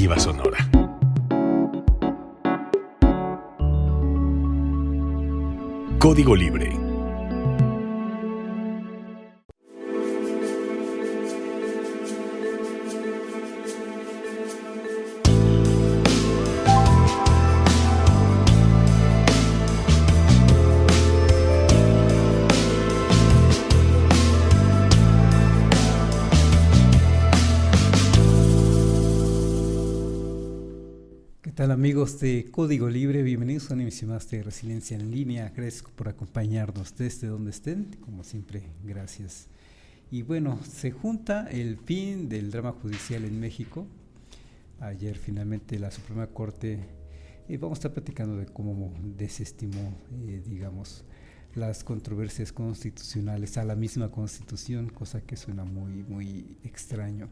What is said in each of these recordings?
Alternativa Sonora. Código Libre. ¿Qué tal, amigos de Código Libre? Bienvenidos a una emisión más de Resiliencia en Línea. Gracias por acompañarnos desde donde estén, como siempre, gracias. Y bueno, se junta el fin del drama judicial en México. Ayer finalmente la Suprema Corte, vamos a estar platicando de cómo desestimó, las controversias constitucionales a la misma Constitución, cosa que suena muy extraño.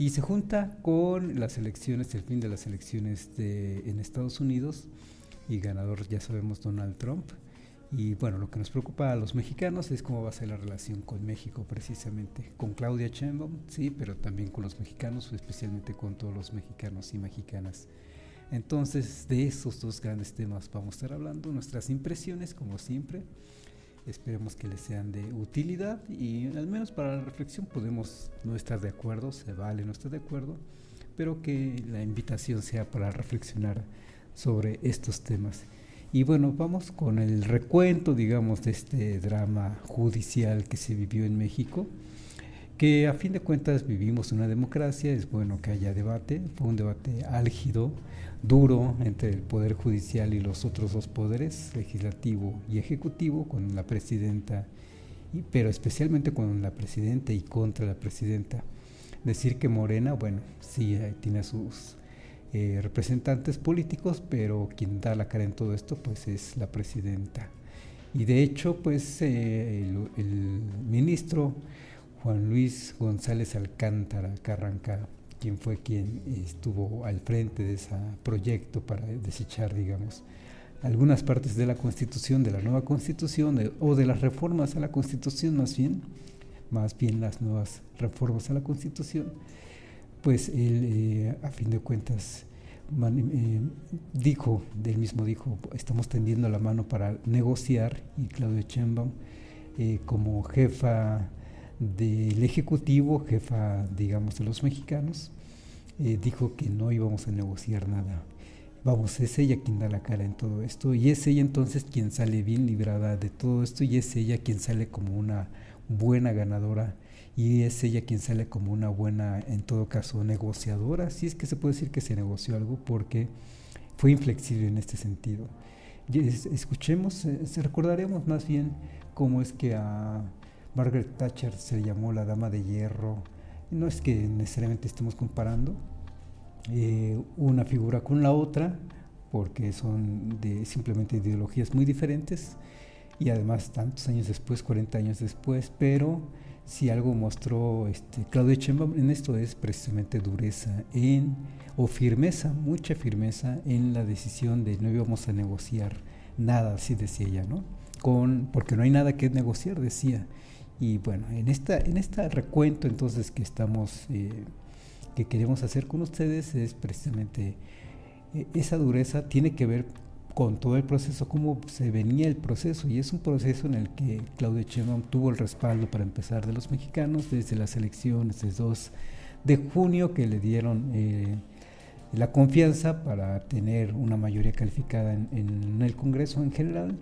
Y se junta con las elecciones, el fin de las elecciones en Estados Unidos, y ganador, ya sabemos, Donald Trump. Y bueno, lo que nos preocupa a los mexicanos es cómo va a ser la relación con México, precisamente, con Claudia Sheinbaum, sí, pero también con los mexicanos, especialmente con todos los mexicanos y mexicanas. Entonces, de esos dos grandes temas vamos a estar hablando, nuestras impresiones, como siempre. Esperemos que les sean de utilidad y al menos para la reflexión podemos no estar de acuerdo, se vale no estar de acuerdo, pero que la invitación sea para reflexionar sobre estos temas. Y bueno, vamos con el recuento, digamos, de este drama judicial que se vivió en México, que a fin de cuentas vivimos una democracia, es bueno que haya debate, fue un debate álgido, duro entre el Poder Judicial y los otros dos poderes, legislativo y ejecutivo, con la presidenta, pero especialmente con la presidenta y contra la presidenta. Decir que Morena, bueno, sí, tiene a sus representantes políticos, pero quien da la cara en todo esto, pues es la presidenta. Y de hecho, pues el ministro Juan Luis González Alcántara Carranca, quien fue quien estuvo al frente de ese proyecto para desechar, digamos, algunas partes de la Constitución, de la nueva Constitución, o de las reformas a la Constitución, más bien las nuevas reformas a la Constitución, pues él, a fin de cuentas, dijo, estamos tendiendo la mano para negociar, y Claudia Sheinbaum, como jefa del Ejecutivo, jefa, digamos, de los mexicanos, dijo que no íbamos a negociar nada. Vamos, es ella quien da la cara en todo esto, y es ella entonces quien sale bien librada de todo esto, y es ella quien sale como una buena ganadora, y es ella quien sale como una buena, en todo caso, negociadora, si es que se puede decir que se negoció algo, porque fue inflexible en este sentido. Escuchemos, recordaremos más bien cómo es que a Margaret Thatcher se llamó la Dama de Hierro. No es que necesariamente estemos comparando una figura con la otra, porque son simplemente ideologías muy diferentes, y además tantos años después, 40 años después, pero si algo mostró Claudia Sheinbaum en esto es precisamente dureza o firmeza, mucha firmeza en la decisión de no íbamos a negociar nada, así decía ella, ¿no? Porque no hay nada que negociar, decía. Y bueno, en esta recuento entonces que que queremos hacer con ustedes es precisamente esa dureza tiene que ver con todo el proceso, cómo se venía el proceso, y es un proceso en el que Claudia Sheinbaum tuvo el respaldo para empezar de los mexicanos desde las elecciones del 2 de junio que le dieron la confianza para tener una mayoría calificada en el Congreso en general.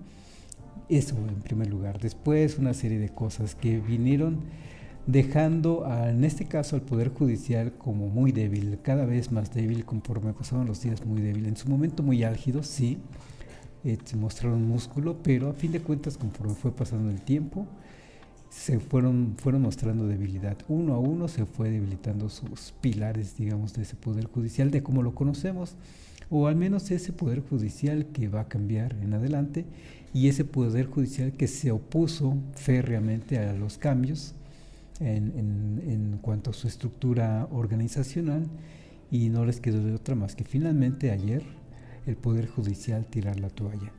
Eso en primer lugar. Después una serie de cosas que vinieron dejando en este caso al Poder Judicial como muy débil, cada vez más débil conforme pasaban los días, muy débil. En su momento muy álgido, sí, se mostraron músculo, pero a fin de cuentas conforme fue pasando el tiempo se fueron mostrando debilidad. Uno a uno se fue debilitando sus pilares, digamos, de ese Poder Judicial, de como lo conocemos, o al menos ese Poder Judicial que va a cambiar en adelante, y ese Poder Judicial que se opuso férreamente a los cambios en cuanto a su estructura organizacional, y no les quedó de otra más que finalmente ayer el Poder Judicial tirar la toalla.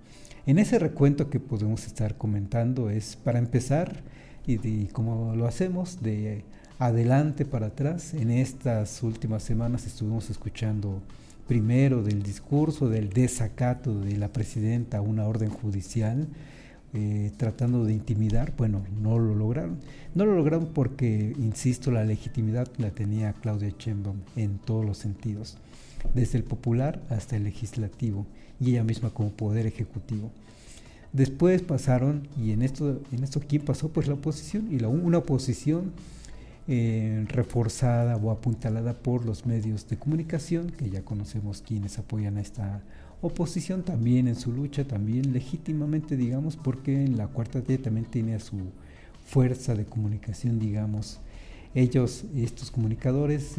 En ese recuento que podemos estar comentando es, para empezar, y como lo hacemos, de adelante para atrás. En estas últimas semanas estuvimos escuchando primero del discurso del desacato de la presidenta a una orden judicial, tratando de intimidar. Bueno, no lo lograron. No lo lograron porque, insisto, la legitimidad la tenía Claudia Sheinbaum en todos los sentidos, desde el popular hasta el legislativo, y ella misma como poder ejecutivo. Después pasaron, y en esto ¿quién pasó? Pues la oposición, y una oposición reforzada o apuntalada por los medios de comunicación, que ya conocemos quienes apoyan a esta oposición también en su lucha, también legítimamente, digamos, porque en la Cuarta T también tiene su fuerza de comunicación, digamos. Estos comunicadores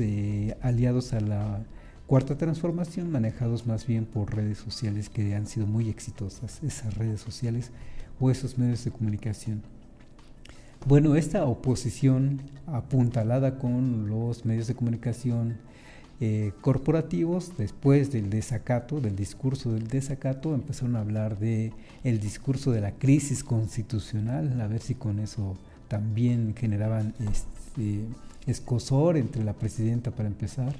aliados a la Cuarta Transformación, manejados más bien por redes sociales que han sido muy exitosas, esas redes sociales o esos medios de comunicación. Bueno, esta oposición apuntalada con los medios de comunicación corporativos, después del desacato, del discurso del desacato, empezaron a hablar de el discurso de la crisis constitucional, a ver si con eso también generaban escozor entre la presidenta para empezar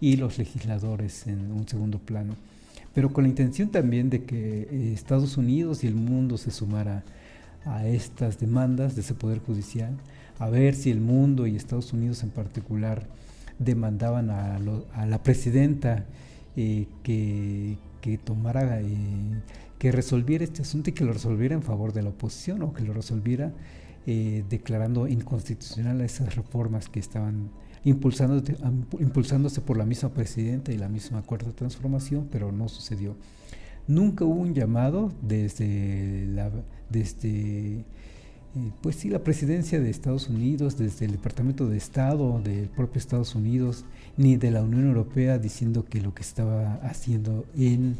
y los legisladores en un segundo plano, pero con la intención también de que Estados Unidos y el mundo se sumara a estas demandas de ese poder judicial, a ver si el mundo y Estados Unidos en particular demandaban a la presidenta que tomara, que resolviera este asunto y que lo resolviera en favor de la oposición, o que lo resolviera declarando inconstitucional a esas reformas que estaban impulsándose por la misma presidenta y la misma Cuarta Transformación, pero no sucedió. Nunca hubo un llamado desde pues sí, la presidencia de Estados Unidos, desde el Departamento de Estado del propio Estados Unidos, ni de la Unión Europea, diciendo que lo que estaba haciendo en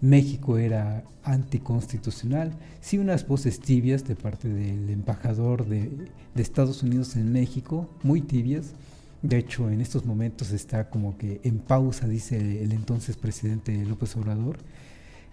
México era anticonstitucional. Sí, unas voces tibias de parte del embajador de Estados Unidos en México, muy tibias. De hecho, en estos momentos está como que en pausa, dice el entonces presidente López Obrador.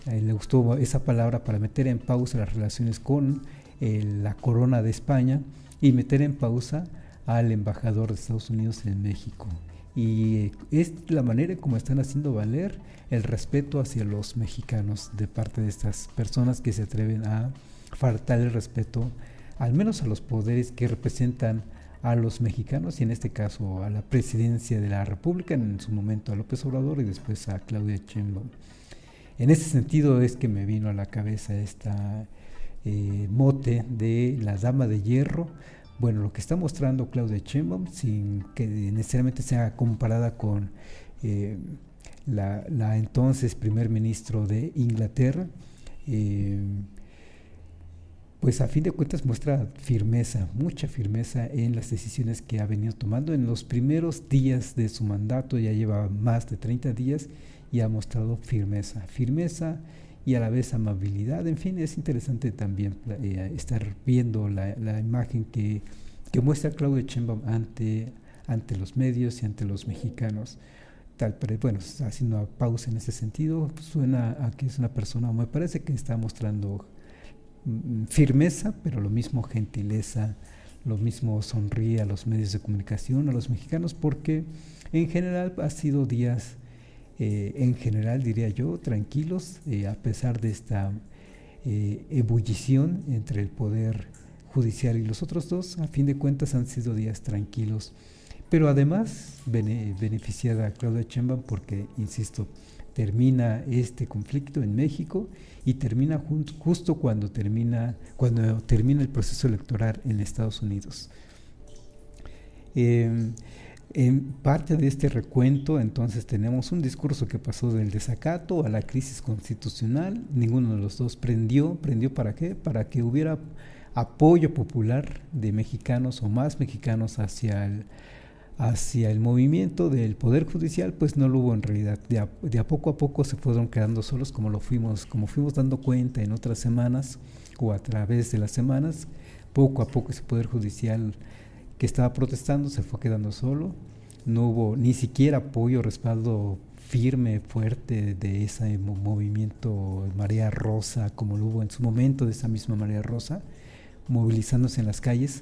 Le gustó esa palabra para meter en pausa las relaciones con la corona de España y meter en pausa al embajador de Estados Unidos en México. Y es la manera como están haciendo valer el respeto hacia los mexicanos de parte de estas personas que se atreven a faltar el respeto, al menos a los poderes que representan a los mexicanos, y en este caso a la presidencia de la República, en su momento a López Obrador y después a Claudia Sheinbaum. En ese sentido es que me vino a la cabeza esta mote de la Dama de Hierro. Bueno, lo que está mostrando Claudia Sheinbaum, sin que necesariamente sea comparada con la entonces primer ministro de Inglaterra, pues a fin de cuentas muestra firmeza, mucha firmeza en las decisiones que ha venido tomando en los primeros días de su mandato. Ya lleva más de 30 días y ha mostrado firmeza y a la vez amabilidad. En fin, es interesante también estar viendo la imagen que muestra Claudia Sheinbaum ante los medios y ante los mexicanos. Pero bueno, haciendo una pausa en ese sentido, suena a que es una persona, me parece que está mostrando firmeza, pero lo mismo gentileza, lo mismo sonríe a los medios de comunicación, a los mexicanos, porque en general ha sido días, en general diría yo, tranquilos, a pesar de esta ebullición entre el poder judicial y los otros dos. A fin de cuentas han sido días tranquilos, pero además beneficiada a Claudia Sheinbaum porque, insisto, termina este conflicto en México y termina justo cuando termina el proceso electoral en Estados Unidos. En parte de este recuento, entonces, tenemos un discurso que pasó del desacato a la crisis constitucional. Ninguno de los dos prendió. ¿Para qué? Para que hubiera apoyo popular de mexicanos o más mexicanos hacia el movimiento del Poder Judicial. Pues no lo hubo en realidad. De a poco se fueron quedando solos, como fuimos dando cuenta en otras semanas o a través de las semanas. Poco a poco ese Poder Judicial que estaba protestando se fue quedando solo. No hubo ni siquiera apoyo, respaldo firme, fuerte de ese movimiento Marea Rosa, como lo hubo en su momento de esa misma Marea Rosa, movilizándose en las calles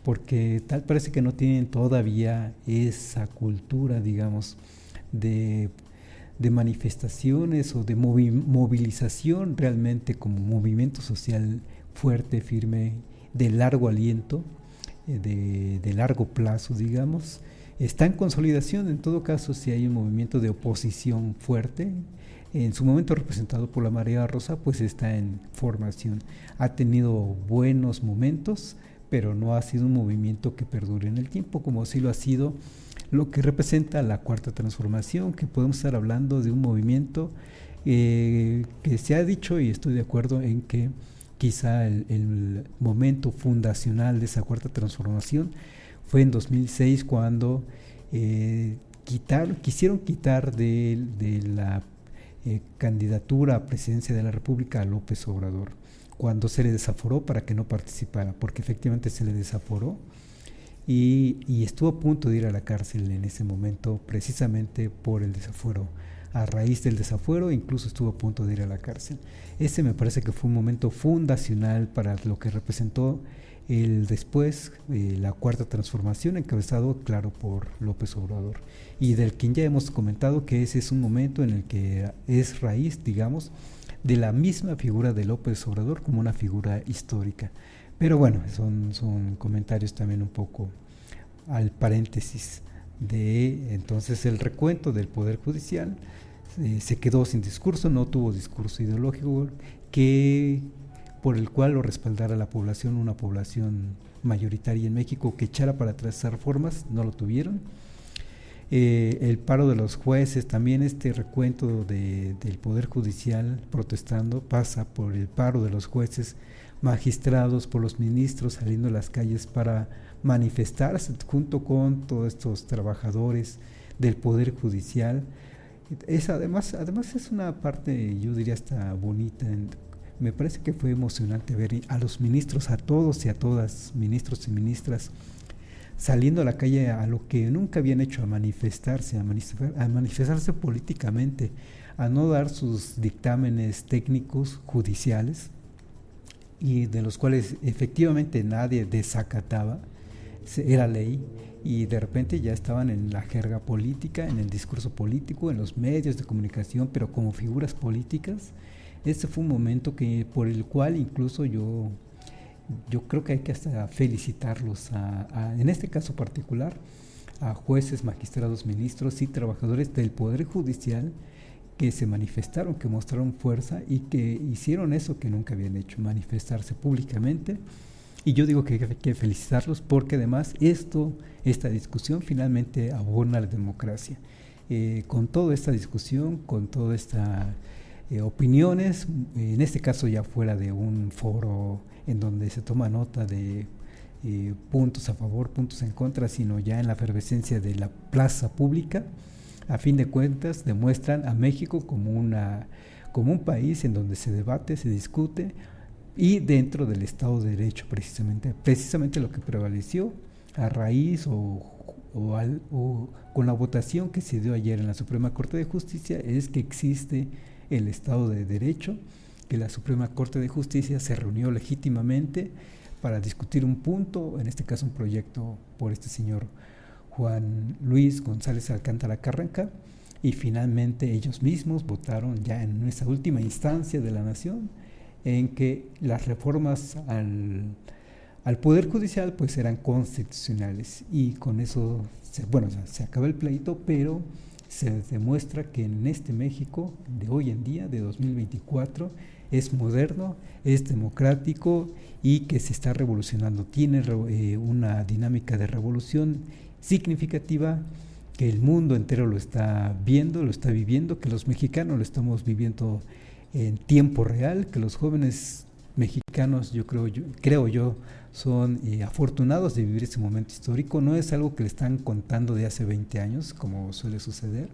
porque tal parece que no tienen todavía esa cultura, digamos, de manifestaciones o de movilización realmente como movimiento social fuerte, firme, de largo aliento, de largo plazo, digamos. Está en consolidación. En todo caso, si hay un movimiento de oposición fuerte, en su momento representado por la Marea Rosa, pues está en formación. Ha tenido buenos momentos, pero no ha sido un movimiento que perdure en el tiempo, como sí lo ha sido lo que representa la Cuarta Transformación, que podemos estar hablando de un movimiento que se ha dicho, y estoy de acuerdo en que quizá el momento fundacional de esa Cuarta Transformación fue en 2006, cuando quisieron quitar de la candidatura a presidencia de la República a López Obrador, cuando se le desaforó para que no participara, porque efectivamente se le desaforó y estuvo a punto de ir a la cárcel en ese momento, precisamente por el desafuero. A raíz del desafuero incluso estuvo a punto de ir a la cárcel. Ese me parece que fue un momento fundacional para lo que representó después la Cuarta Transformación, encabezado, claro, por López Obrador, y del que ya hemos comentado que ese es un momento en el que es raíz, digamos, de la misma figura de López Obrador como una figura histórica. Pero bueno, son comentarios también un poco al paréntesis de entonces el recuento del Poder Judicial. Se quedó sin discurso, no tuvo discurso ideológico por el cual lo respaldara la población, una población mayoritaria en México que echara para atrás esas reformas. No lo tuvieron. El paro de los jueces, también este recuento del Poder Judicial protestando pasa por el paro de los jueces, magistrados, por los ministros saliendo a las calles para manifestarse junto con todos estos trabajadores del Poder Judicial. Además es una parte, yo diría, hasta bonita. Me parece que fue emocionante ver a los ministros, a todos y a todas, ministros y ministras, saliendo a la calle a lo que nunca habían hecho, a manifestarse políticamente, a no dar sus dictámenes técnicos judiciales, y de los cuales efectivamente nadie desacataba, era ley, y de repente ya estaban en la jerga política, en el discurso político, en los medios de comunicación, pero como figuras políticas. Este fue un momento por el cual incluso yo creo que hay que hasta felicitarlos, en este caso particular, a jueces, magistrados, ministros y trabajadores del Poder Judicial que se manifestaron, que mostraron fuerza y que hicieron eso que nunca habían hecho, manifestarse públicamente. Y yo digo que hay que felicitarlos porque además esta discusión finalmente abona la democracia. Con toda esta discusión, con toda esta opiniones, en este caso ya fuera de un foro en donde se toma nota de puntos a favor, puntos en contra, sino ya en la efervescencia de la plaza pública, a fin de cuentas demuestran a México como un país en donde se debate, se discute, y dentro del Estado de Derecho precisamente lo que prevaleció a raíz o con la votación que se dio ayer en la Suprema Corte de Justicia es que existe el Estado de Derecho, que la Suprema Corte de Justicia se reunió legítimamente para discutir un punto, en este caso un proyecto por este señor Juan Luis González Alcántara Carranca, y finalmente ellos mismos votaron ya en esa última instancia de la nación en que las reformas al Poder Judicial pues eran constitucionales, y con eso se acaba el pleito, pero se demuestra que en este México de hoy en día, de 2024, es moderno, es democrático y que se está revolucionando. Tiene una dinámica de revolución significativa que el mundo entero lo está viendo, lo está viviendo, que los mexicanos lo estamos viviendo en tiempo real, que los jóvenes mexicanos, creo yo, son afortunados de vivir ese momento histórico. No es algo que le están contando de hace 20 años, como suele suceder,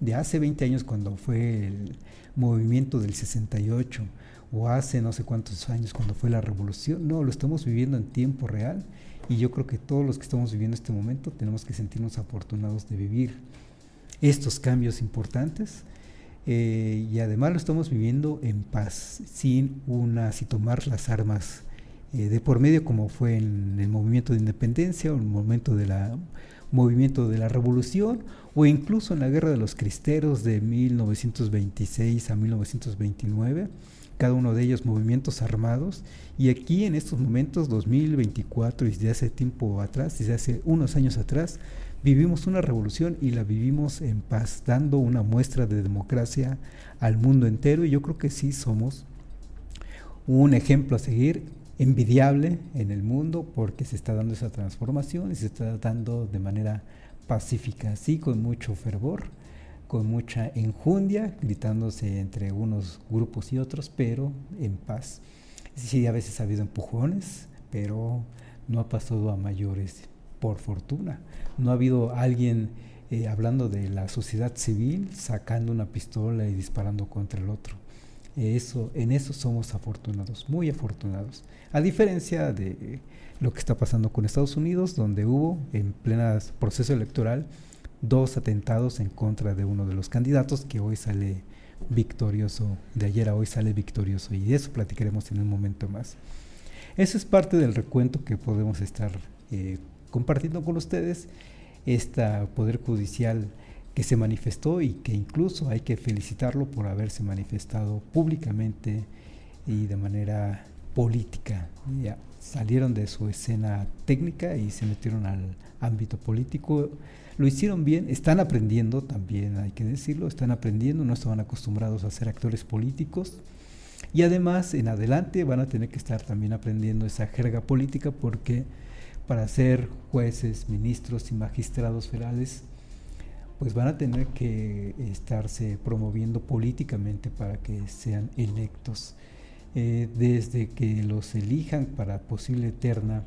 de hace 20 años cuando fue el movimiento del 68, o hace no sé cuántos años cuando fue la revolución. No, lo estamos viviendo en tiempo real, y yo creo que todos los que estamos viviendo este momento tenemos que sentirnos afortunados de vivir estos cambios importantes. Y además lo estamos viviendo en paz, sin tomar las armas de por medio, como fue en el movimiento de independencia o en el movimiento de la revolución, o incluso en la guerra de los cristeros de 1926 a 1929, cada uno de ellos movimientos armados. Y aquí en estos momentos, 2024, y desde hace tiempo atrás, desde hace unos años atrás, vivimos una revolución y la vivimos en paz, dando una muestra de democracia al mundo entero. Y yo creo que sí somos un ejemplo a seguir, envidiable en el mundo, porque se está dando esa transformación y se está dando de manera pacífica, sí, con mucho fervor, con mucha enjundia, gritándose entre unos grupos y otros, pero en paz. Sí, a veces ha habido empujones, pero no ha pasado a mayores, por fortuna. No ha habido alguien hablando de la sociedad civil, sacando una pistola y disparando contra el otro. En eso somos afortunados, muy afortunados. A diferencia de lo que está pasando con Estados Unidos, donde hubo, en pleno proceso electoral, 2 atentados en contra de uno de los candidatos, que hoy sale victorioso, de ayer a hoy sale victorioso, y de eso platicaremos en un momento más. Eso es parte del recuento que podemos estar compartiendo con ustedes, este Poder Judicial que se manifestó y que incluso hay que felicitarlo por haberse manifestado públicamente y de manera política. Ya salieron de su escena técnica y se metieron al ámbito político. Lo hicieron bien, están aprendiendo también, hay que decirlo, están aprendiendo, no estaban acostumbrados a ser actores políticos. Y además, en adelante van a tener que estar también aprendiendo esa jerga política, porque para ser jueces, ministros y magistrados federales, pues van a tener que estarse promoviendo políticamente para que sean electos. Desde que los elijan para posible terna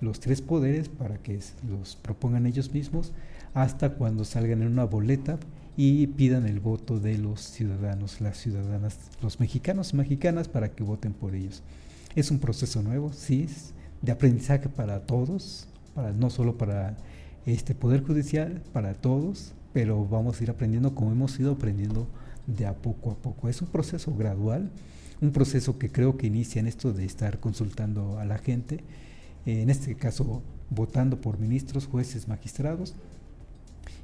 los 3 poderes, para que los propongan ellos mismos, hasta cuando salgan en una boleta y pidan el voto de los ciudadanos, las ciudadanas, los mexicanos y mexicanas, para que voten por ellos. Es un proceso nuevo, sí, de aprendizaje para todos, no solo para este Poder Judicial, para todos, pero vamos a ir aprendiendo como hemos ido aprendiendo de a poco. Es un proceso gradual, un proceso que creo que inicia en esto de estar consultando a la gente, en este caso votando por ministros, jueces, magistrados.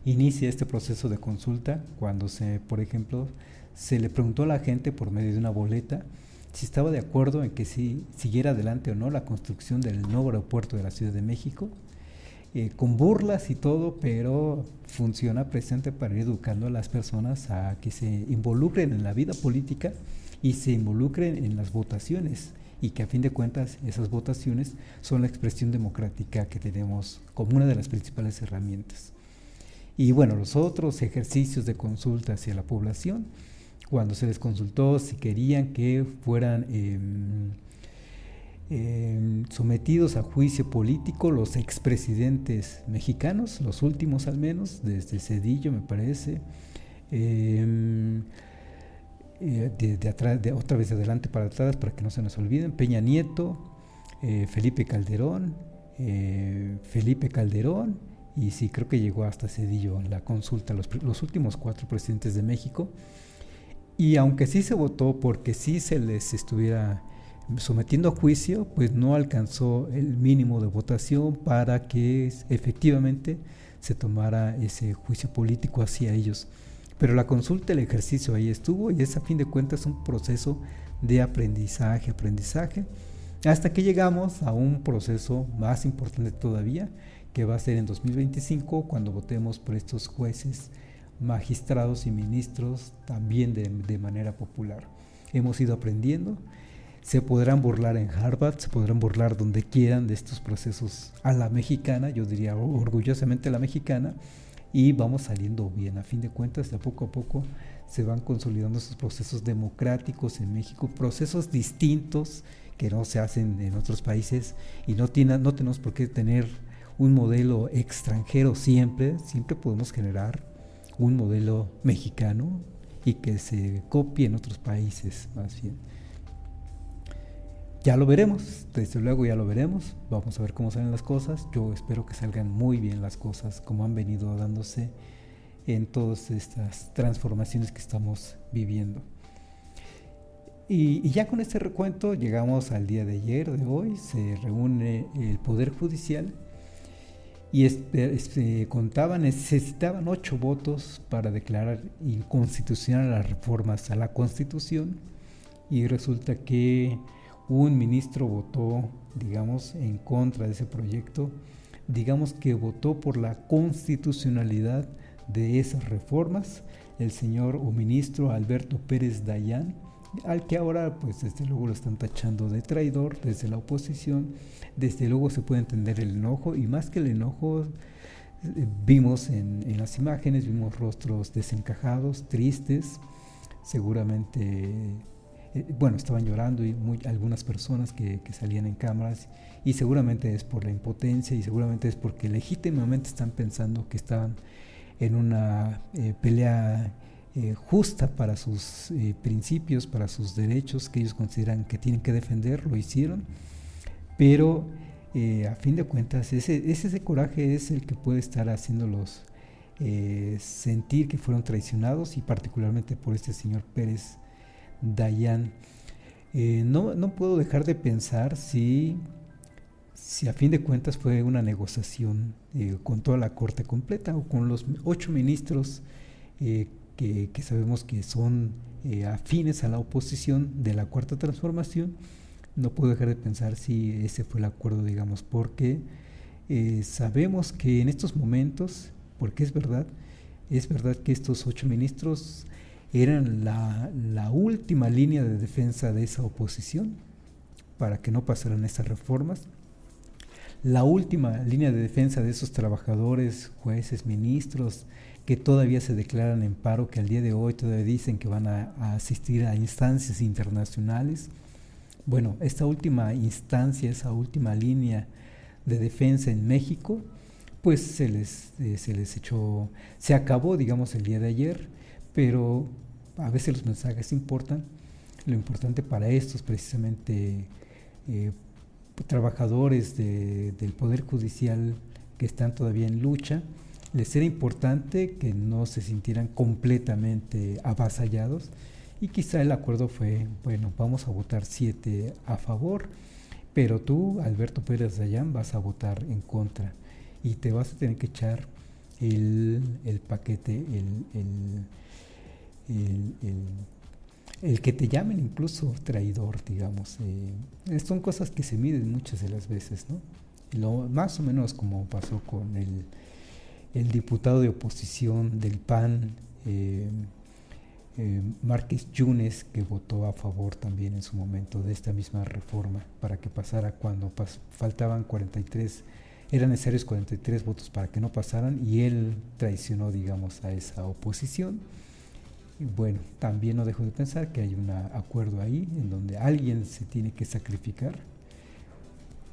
Inicia este proceso de consulta cuando por ejemplo, se le preguntó a la gente por medio de una boleta si estaba de acuerdo en que si siguiera adelante o no la construcción del nuevo aeropuerto de la Ciudad de México, con burlas y todo, pero funciona presente para ir educando a las personas a que se involucren en la vida política y se involucren en las votaciones, y que a fin de cuentas esas votaciones son la expresión democrática que tenemos como una de las principales herramientas. Y bueno, los otros ejercicios de consulta hacia la población, cuando se les consultó si querían que fueran sometidos a juicio político los expresidentes mexicanos, los últimos al menos, desde Zedillo me parece, otra vez de adelante para atrás para que no se nos olviden, Peña Nieto, Felipe Calderón, y sí, creo que llegó hasta Zedillo la consulta, los últimos 4 presidentes de México. Y aunque sí se votó porque sí se les estuviera sometiendo a juicio, pues no alcanzó el mínimo de votación para que efectivamente se tomara ese juicio político hacia ellos. Pero la consulta, el ejercicio ahí estuvo, y es a fin de cuentas un proceso de aprendizaje, hasta que llegamos a un proceso más importante todavía, que va a ser en 2025, cuando votemos por estos jueces, magistrados y ministros, también de manera popular. Hemos ido aprendiendo. Se podrán burlar en Harvard, se podrán burlar donde quieran de estos procesos a la mexicana, yo diría orgullosamente a la mexicana, y vamos saliendo bien. A fin de cuentas, de poco a poco se van consolidando esos procesos democráticos en México, procesos distintos que no se hacen en otros países, y no tenemos por qué tener un modelo extranjero siempre podemos generar un modelo mexicano y que se copie en otros países, más bien. Ya lo veremos, desde luego ya lo veremos, vamos a ver cómo salen las cosas. Yo espero que salgan muy bien las cosas, como han venido dándose en todas estas transformaciones que estamos viviendo. Y ya con este recuento llegamos al día de ayer, de hoy, se reúne el Poder Judicial y necesitaban 8 votos para declarar inconstitucional las reformas a la Constitución, y resulta que un ministro votó, digamos, en contra de ese proyecto, digamos que votó por la constitucionalidad de esas reformas, el señor o ministro Alberto Pérez Dayán, al que ahora pues desde luego lo están tachando de traidor desde la oposición. Desde luego se puede entender el enojo, y más que el enojo, vimos en las imágenes, vimos rostros desencajados, tristes, seguramente, bueno, estaban llorando y algunas personas que salían en cámaras, y seguramente es por la impotencia, y seguramente es porque legítimamente están pensando que estaban en una pelea justa para sus principios, para sus derechos que ellos consideran que tienen que defender. Lo hicieron, pero a fin de cuentas ese coraje es el que puede estar haciéndolos sentir que fueron traicionados, y particularmente por este señor Pérez Dayán. No puedo dejar de pensar si a fin de cuentas fue una negociación con toda la corte completa, o con los 8 ministros que sabemos que son afines a la oposición de la Cuarta Transformación. No puedo dejar de pensar si ese fue el acuerdo, digamos, porque sabemos que en estos momentos, porque es verdad que estos 8 ministros eran la última línea de defensa de esa oposición para que no pasaran esas reformas, la última línea de defensa de esos trabajadores, jueces, ministros, que todavía se declaran en paro, que al día de hoy todavía dicen que van a asistir a instancias internacionales. Bueno, esta última instancia, esa última línea de defensa en México, pues se acabó, digamos, el día de ayer, pero a veces los mensajes importan. Lo importante para estos precisamente trabajadores del Poder Judicial que están todavía en lucha, les era importante que no se sintieran completamente avasallados, y quizá el acuerdo fue, bueno, vamos a votar 7 a favor, pero tú, Alberto Pérez Dayán, vas a votar en contra, y te vas a tener que echar el paquete, el que te llamen incluso traidor, digamos. Son cosas que se miden muchas de las veces, ¿no? Más o menos como pasó con el diputado de oposición del PAN, Márquez Yunes, que votó a favor también en su momento de esta misma reforma para que pasara cuando faltaban 43, eran necesarios 43 votos para que no pasaran, y él traicionó, digamos, a esa oposición. Y bueno, también no dejo de pensar que hay un acuerdo ahí en donde alguien se tiene que sacrificar,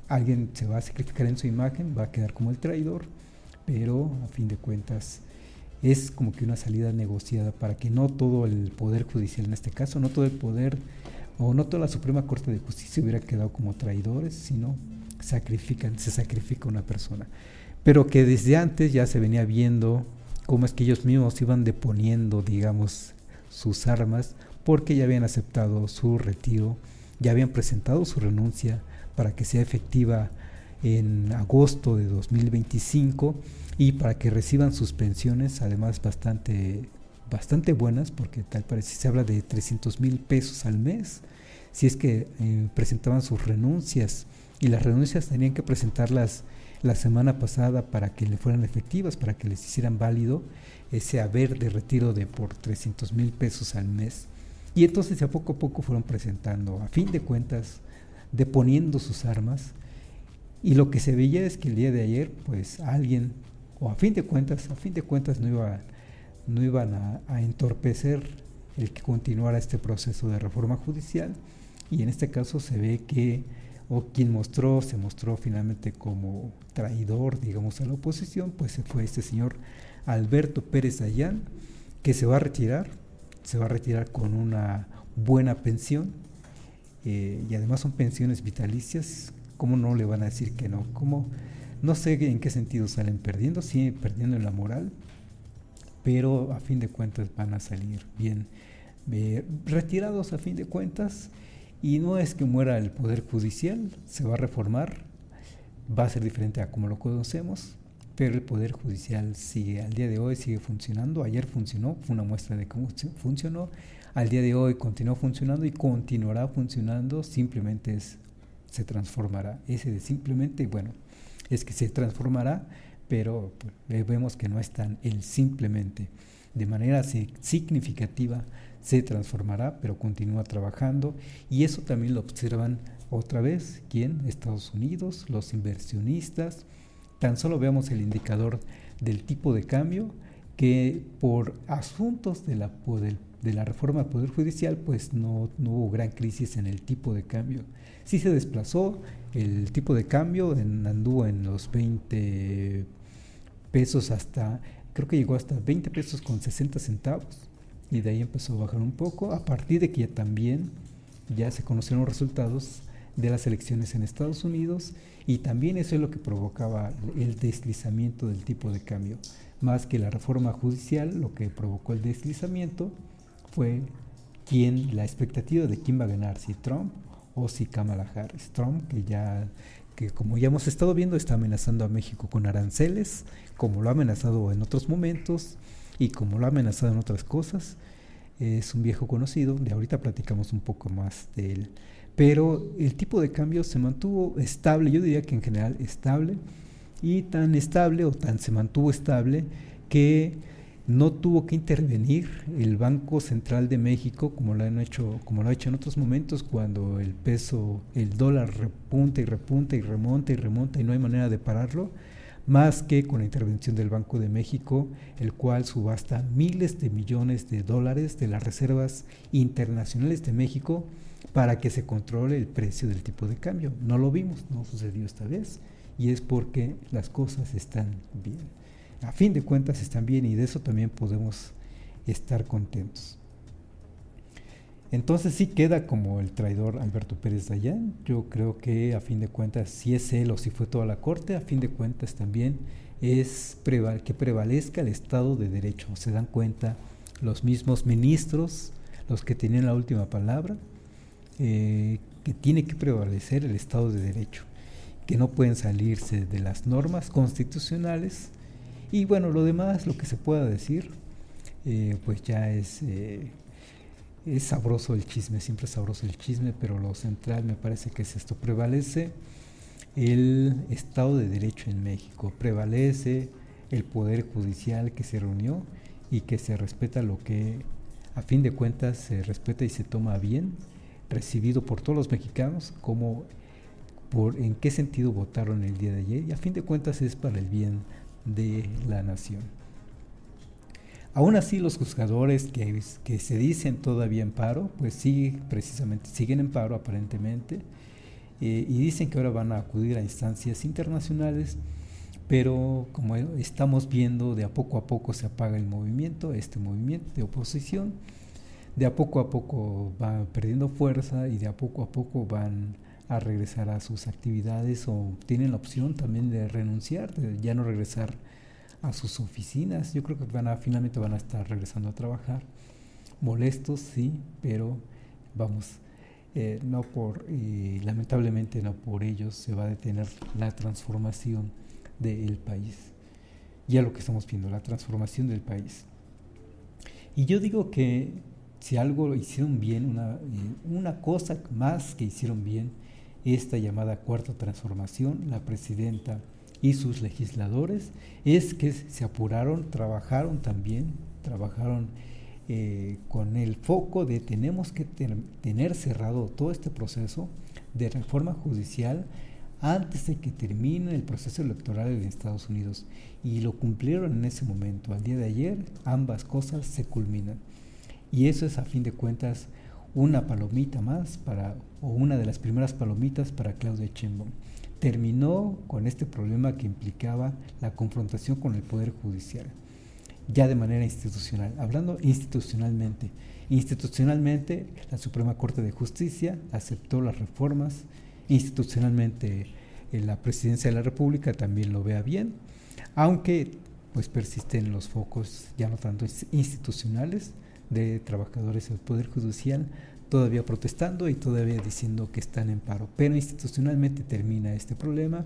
alguien se va a sacrificar en su imagen, va a quedar como el traidor, pero a fin de cuentas es como que una salida negociada para que no todo el Poder Judicial, en este caso, no todo el poder, o no toda la Suprema Corte de Justicia hubiera quedado como traidores, sino se sacrifica una persona. Pero que desde antes ya se venía viendo cómo es que ellos mismos iban deponiendo, digamos, sus armas, porque ya habían aceptado su retiro, ya habían presentado su renuncia para que sea efectiva en agosto de 2025, y para que reciban sus pensiones, además bastante buenas, porque tal parece se habla de 300,000 pesos al mes, si es que presentaban sus renuncias, y las renuncias tenían que presentarlas la semana pasada para que le fueran efectivas, para que les hicieran válido ese haber de retiro de por 300,000 pesos al mes. Y entonces a poco fueron presentando, a fin de cuentas, deponiendo sus armas, y lo que se veía es que el día de ayer, pues alguien, o a fin de cuentas no iban a entorpecer el que continuara este proceso de reforma judicial, y en este caso se ve que, o quien se mostró finalmente como traidor, digamos, a la oposición, pues fue este señor Alberto Pérez Dayán, que se va a retirar con una buena pensión, y además son pensiones vitalicias. ¿Cómo no le van a decir que no? No sé en qué sentido salen perdiendo, sí, perdiendo en la moral, pero a fin de cuentas van a salir bien retirados a fin de cuentas, y no es que muera el Poder Judicial, se va a reformar, va a ser diferente a como lo conocemos, pero el Poder Judicial sigue, al día de hoy sigue funcionando. Ayer funcionó, fue una muestra de cómo funcionó, al día de hoy continuó funcionando y continuará funcionando, simplemente se transformará. Ese de simplemente, bueno, es que se transformará, pero vemos que no es tan el simplemente. De manera significativa se transformará, pero continúa trabajando, y eso también lo observan otra vez, ¿quién? Estados Unidos, los inversionistas. Tan solo veamos el indicador del tipo de cambio, que por asuntos de la reforma del Poder Judicial, pues no hubo gran crisis en el tipo de cambio. Sí se desplazó el tipo de cambio, anduvo en los 20 pesos hasta, creo que llegó hasta 20 pesos con 60 centavos, y de ahí empezó a bajar un poco, a partir de que también ya se conocieron los resultados de las elecciones en Estados Unidos, y también eso es lo que provocaba el deslizamiento del tipo de cambio. Más que la reforma judicial, lo que provocó el deslizamiento fue la expectativa de quién va a ganar, si Trump o si Kamala Harris. Trump, que como ya hemos estado viendo, está amenazando a México con aranceles, como lo ha amenazado en otros momentos y como lo ha amenazado en otras cosas. Es un viejo conocido, de ahorita platicamos un poco más de él. Pero el tipo de cambio se mantuvo estable, yo diría que en general estable, y tan estable o tan se mantuvo estable que no tuvo que intervenir el Banco Central de México como lo ha hecho en otros momentos, cuando el peso, el dólar repunta y repunta y remonta y remonta y no hay manera de pararlo, más que con la intervención del Banco de México, el cual subasta miles de millones de dólares de las reservas internacionales de México para que se controle el precio del tipo de cambio. No lo vimos, no sucedió esta vez, y es porque las cosas están bien. A fin de cuentas están bien, y de eso también podemos estar contentos. Entonces sí queda como el traidor Alberto Pérez Dayán. Yo creo que a fin de cuentas, si es él o si fue toda la corte, a fin de cuentas también es que prevalezca el Estado de Derecho. Se dan cuenta los mismos ministros, los que tenían la última palabra, que tiene que prevalecer el Estado de Derecho, que no pueden salirse de las normas constitucionales. Y bueno, lo demás, lo que se pueda decir, pues ya es sabroso el chisme, siempre es sabroso el chisme, pero lo central me parece que es esto: prevalece el Estado de Derecho en México, prevalece el Poder Judicial que se reunió y que se respeta lo que a fin de cuentas se respeta y se toma bien, recibido por todos los mexicanos, como en qué sentido votaron el día de ayer, y a fin de cuentas es para el bien de la nación. Aún así, los juzgadores que se dicen todavía en paro, pues sí, precisamente siguen en paro aparentemente, y dicen que ahora van a acudir a instancias internacionales, pero como estamos viendo, de a poco se apaga el movimiento, este movimiento de oposición, de a poco va perdiendo fuerza, y de a poco van a regresar a sus actividades, o tienen la opción también de renunciar, de ya no regresar a sus oficinas. Yo creo que finalmente van a estar regresando a trabajar, molestos, sí, pero vamos, lamentablemente no por ellos se va a detener la transformación del país. Ya lo que estamos viendo, la transformación del país. Y yo digo que si algo hicieron bien, una cosa más que hicieron bien, esta llamada cuarta transformación, la presidenta y sus legisladores, es que se apuraron, trabajaron con el foco de tenemos que tener cerrado todo este proceso de reforma judicial antes de que termine el proceso electoral en Estados Unidos, y lo cumplieron en ese momento. Al día de ayer ambas cosas se culminan, y eso es a fin de cuentas una palomita más o una de las primeras palomitas para Claudia Sheinbaum. Terminó con este problema que implicaba la confrontación con el Poder Judicial, ya de manera institucional. Hablando institucionalmente, la Suprema Corte de Justicia aceptó las reformas. Institucionalmente, la Presidencia de la República también lo vea bien, aunque pues persisten los focos ya no tanto institucionales de trabajadores del Poder Judicial, todavía protestando y todavía diciendo que están en paro. Pero institucionalmente termina este problema.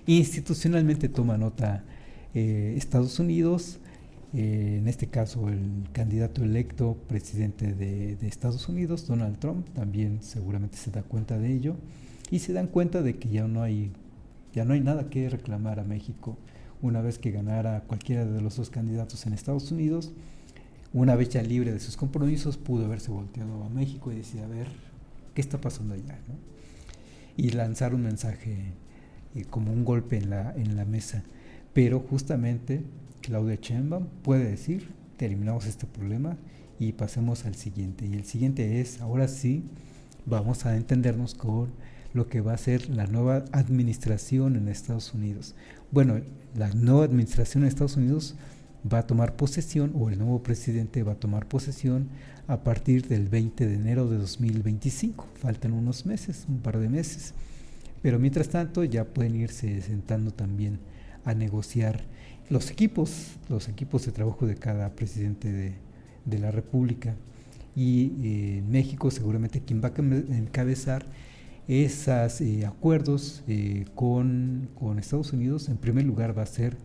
Institucionalmente toma nota Estados Unidos, en este caso el candidato electo presidente de Estados Unidos, Donald Trump, también seguramente se da cuenta de ello y se dan cuenta de que ya no hay nada que reclamar a México. Una vez que ganara cualquiera de los dos candidatos en Estados Unidos, una vez ya libre de sus compromisos, pudo haberse volteado a México y decir, a ver, ¿qué está pasando allá?, ¿no? Y lanzar un mensaje como un golpe en la mesa. Pero justamente Claudia Sheinbaum puede decir, terminamos este problema y pasemos al siguiente. Y el siguiente es, ahora sí, vamos a entendernos con lo que va a ser la nueva administración en Estados Unidos. Bueno, la nueva administración en Estados Unidos va a tomar posesión, o el nuevo presidente va a tomar posesión a partir del 20 de enero de 2025. Faltan unos meses, un par de meses. Pero mientras tanto ya pueden irse sentando también a negociar los equipos de trabajo de cada presidente de la República. Y en México seguramente quien va a encabezar esos acuerdos con Estados Unidos, en primer lugar va a ser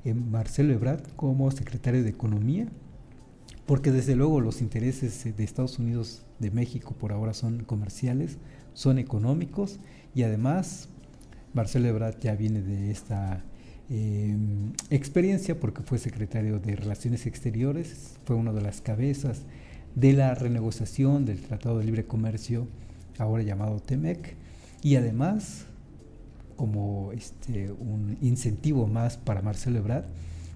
Marcelo Ebrard como secretario de Economía, porque desde luego los intereses de Estados Unidos de México por ahora son comerciales, son económicos, y además Marcelo Ebrard ya viene de esta experiencia porque fue secretario de Relaciones Exteriores, fue una de las cabezas de la renegociación del Tratado de Libre Comercio, ahora llamado TEMEC, y además como un incentivo más para Marcelo Ebrard,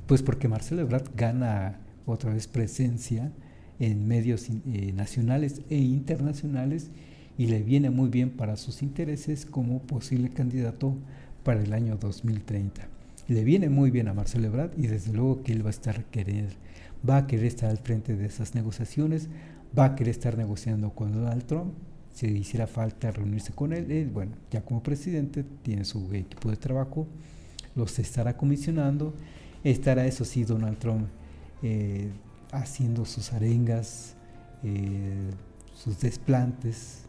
pues porque Marcelo Ebrard gana otra vez presencia en medios nacionales e internacionales y le viene muy bien para sus intereses como posible candidato para el año 2030. Le viene muy bien a Marcelo Ebrard y desde luego que él va a querer estar al frente de esas negociaciones, va a querer estar negociando con Donald Trump. Si hiciera falta reunirse con él, bueno, ya como presidente tiene su equipo de trabajo, los estará comisionando, estará eso sí Donald Trump haciendo sus arengas, sus desplantes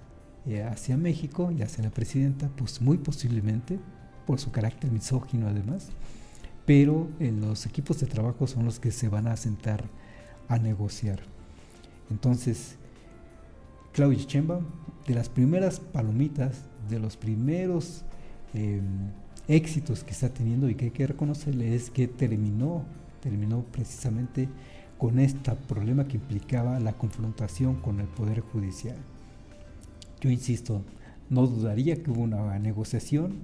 hacia México y hacia la presidenta, pues muy posiblemente, por su carácter misógino además, pero los equipos de trabajo son los que se van a sentar a negociar. Entonces, Claudia Sheinbaum, de las primeras palomitas, de los primeros éxitos que está teniendo y que hay que reconocerle es que terminó precisamente con este problema que implicaba la confrontación con el Poder Judicial. Yo insisto, no dudaría que hubo una negociación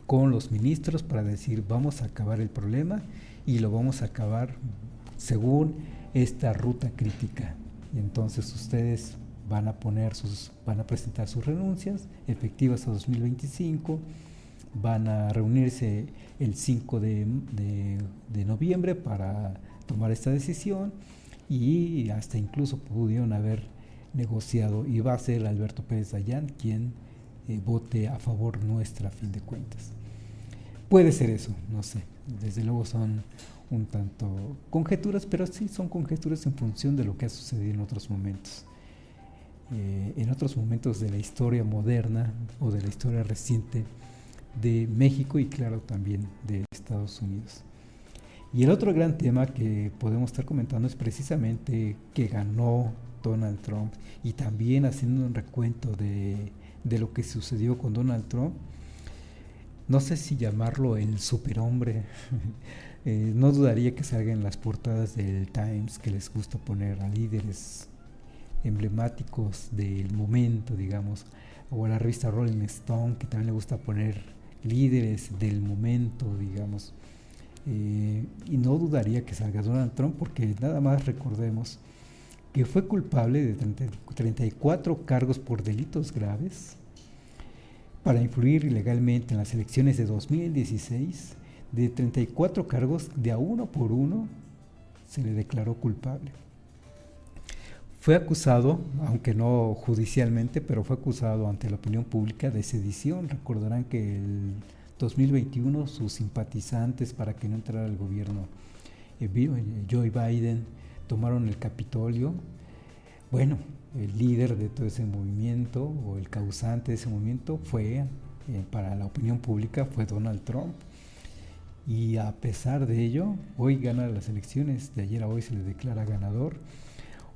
con los ministros para decir vamos a acabar el problema y lo vamos a acabar según esta ruta crítica. Y entonces ustedes van a presentar sus renuncias efectivas a 2025, van a reunirse el 5 de noviembre para tomar esta decisión y hasta incluso pudieron haber negociado y va a ser Alberto Pérez Dayán quien vote a favor nuestra a fin de cuentas. Puede ser eso, no sé, desde luego son un tanto conjeturas, pero sí son conjeturas en función de lo que ha sucedido en otros momentos. En otros momentos de la historia moderna o de la historia reciente de México y claro también de Estados Unidos. Y el otro gran tema que podemos estar comentando es precisamente que ganó Donald Trump y también haciendo un recuento de lo que sucedió con Donald Trump. No sé si llamarlo el superhombre. No dudaría que salga en las portadas del Times, que les gusta poner a líderes emblemáticos del momento, digamos, o a la revista Rolling Stone, que también le gusta poner líderes del momento, digamos. Y no dudaría que salga Donald Trump, porque nada más recordemos que fue culpable de 34 cargos por delitos graves para influir ilegalmente en las elecciones de 2016. De 34 cargos, de a uno por uno se le declaró culpable. Fue acusado, aunque no judicialmente, pero fue acusado ante la opinión pública de sedición. Recordarán que el 2021 sus simpatizantes, para que no entrara al gobierno Joe Biden, tomaron el Capitolio bueno, el líder de todo ese movimiento o el causante de ese movimiento fue, para la opinión pública, fue Donald Trump. Y a pesar de ello, hoy gana las elecciones, de ayer a hoy se le declara ganador.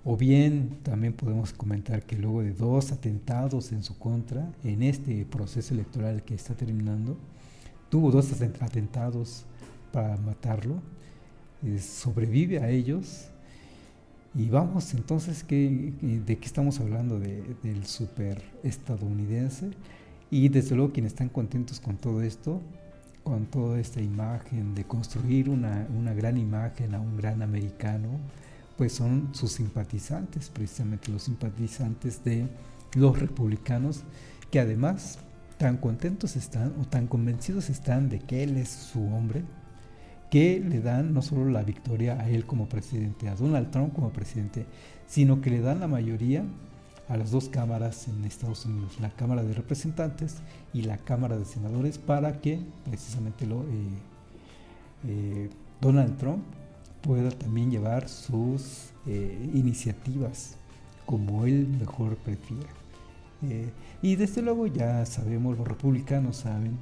O bien también podemos comentar que luego de 2 atentados en su contra, en este proceso electoral que está terminando, tuvo 2 atentados para matarlo, sobrevive a ellos. Y vamos, entonces, ¿de qué estamos hablando? Del super estadounidense. Y desde luego quienes están contentos con todo esto, con toda esta imagen de construir una gran imagen a un gran americano, pues son sus simpatizantes, precisamente los simpatizantes de los republicanos, que además tan contentos están o tan convencidos están de que él es su hombre, que le dan no solo la victoria a él como presidente, a Donald Trump como presidente, sino que le dan la mayoría a las 2 cámaras en Estados Unidos, la Cámara de Representantes y la Cámara de Senadores, para que precisamente Donald Trump pueda también llevar sus iniciativas como él mejor prefiera. Y desde luego ya sabemos, los republicanos saben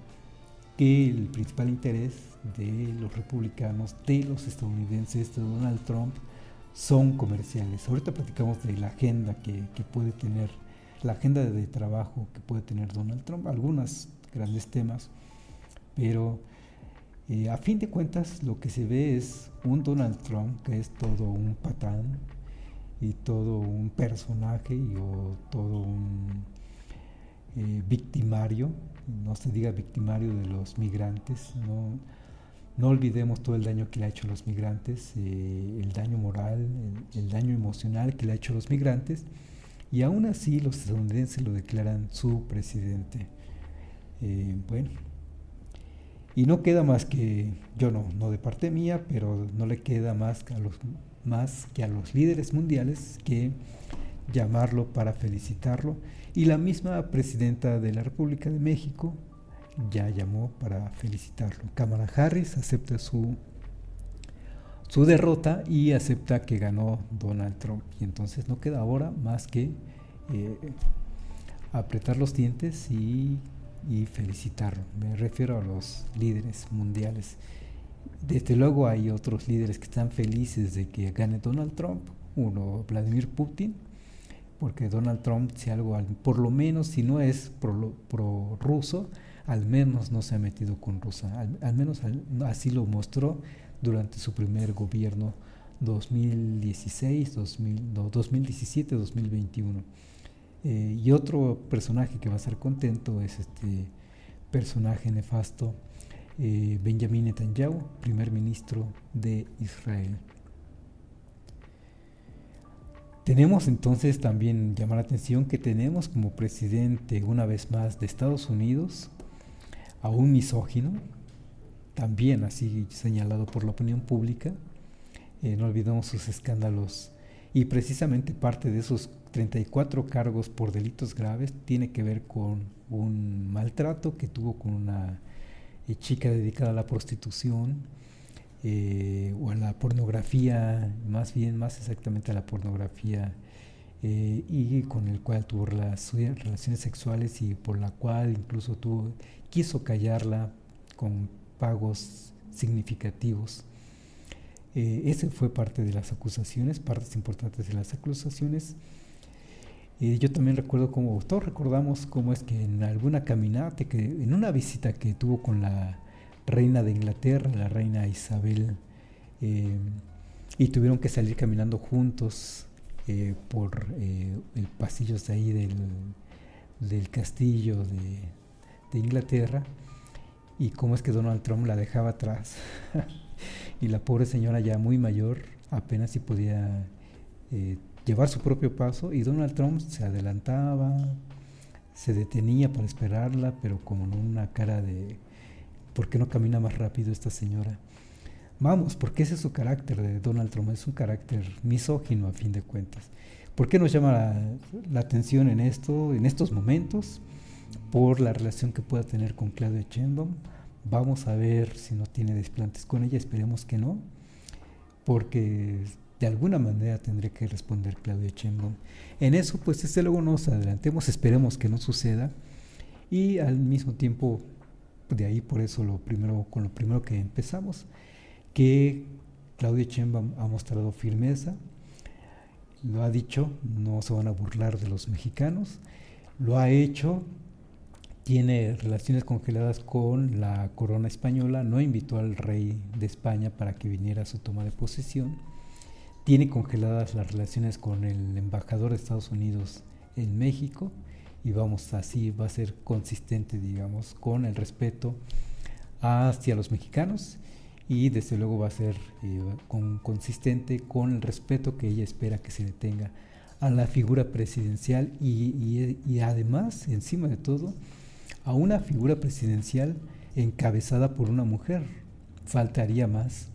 que el principal interés de los republicanos, de los estadounidenses, de Donald Trump, son comerciales. Ahorita platicamos de la agenda que puede tener, la agenda de trabajo que puede tener Donald Trump, algunos grandes temas, pero a fin de cuentas lo que se ve es un Donald Trump que es todo un patán y todo un personaje o todo un victimario, no se diga victimario de los migrantes, no olvidemos todo el daño que le ha hecho a los migrantes, el daño moral, el daño emocional que le ha hecho a los migrantes, y aún así los estadounidenses lo declaran su presidente. Bueno, y no queda más que, yo no de parte mía, pero no le queda más que a los líderes mundiales que llamarlo para felicitarlo, y la misma presidenta de la República de México ya llamó para felicitarlo. Kamala Harris acepta su derrota y acepta que ganó Donald Trump, y entonces no queda ahora más que apretar los dientes y felicitarlo. Me refiero a los líderes mundiales. Desde luego hay otros líderes que están felices de que gane Donald Trump. Uno, Vladimir Putin, porque Donald Trump, si algo, por lo menos, si no es pro ruso, al menos no se ha metido con Rusia, al menos así lo mostró durante su primer gobierno 2017-2021. Y otro personaje que va a estar contento es este personaje nefasto, Benjamin Netanyahu, primer ministro de Israel. Tenemos entonces también llamar la atención que tenemos como presidente una vez más de Estados Unidos a un misógino, también así señalado por la opinión pública. No olvidemos sus escándalos, y precisamente parte de esos 34 cargos por delitos graves tiene que ver con un maltrato que tuvo con una chica dedicada a la prostitución, o a la pornografía, más exactamente a la pornografía, y con el cual tuvo relaciones sexuales, y por la cual incluso quiso callarla con pagos significativos. Ese fue parte de las acusaciones, partes importantes de las acusaciones. Yo también recuerdo todos recordamos cómo es que en alguna caminata, en una visita que tuvo con la reina de Inglaterra, la reina Isabel, y tuvieron que salir caminando juntos por el pasillos de ahí del castillo de Inglaterra, y cómo es que Donald Trump la dejaba atrás y la pobre señora, ya muy mayor, apenas si podía llevar su propio paso, y Donald Trump se adelantaba, se detenía para esperarla, pero con una cara de ¿por qué no camina más rápido esta señora? Vamos, porque ese es su carácter de Donald Trump, es un carácter misógino a fin de cuentas. ¿Por qué nos llama la atención en estos momentos? Por la relación que pueda tener con Claudia Sheinbaum. Vamos a ver si no tiene desplantes con ella, esperemos que no, porque de alguna manera tendría que responder Claudia Sheinbaum. En eso, pues desde luego nos adelantemos, esperemos que no suceda, y al mismo tiempo, de ahí por eso lo primero que empezamos, que Claudia Sheinbaum ha mostrado firmeza, lo ha dicho, no se van a burlar de los mexicanos, lo ha hecho, tiene relaciones congeladas con la corona española, no invitó al rey de España para que viniera a su toma de posesión, tiene congeladas las relaciones con el embajador de Estados Unidos en México, y vamos, así va a ser consistente, digamos, con el respeto hacia los mexicanos, y desde luego va a ser consistente con el respeto que ella espera que se le tenga a la figura presidencial, y además, encima de todo, a una figura presidencial encabezada por una mujer. Faltaría más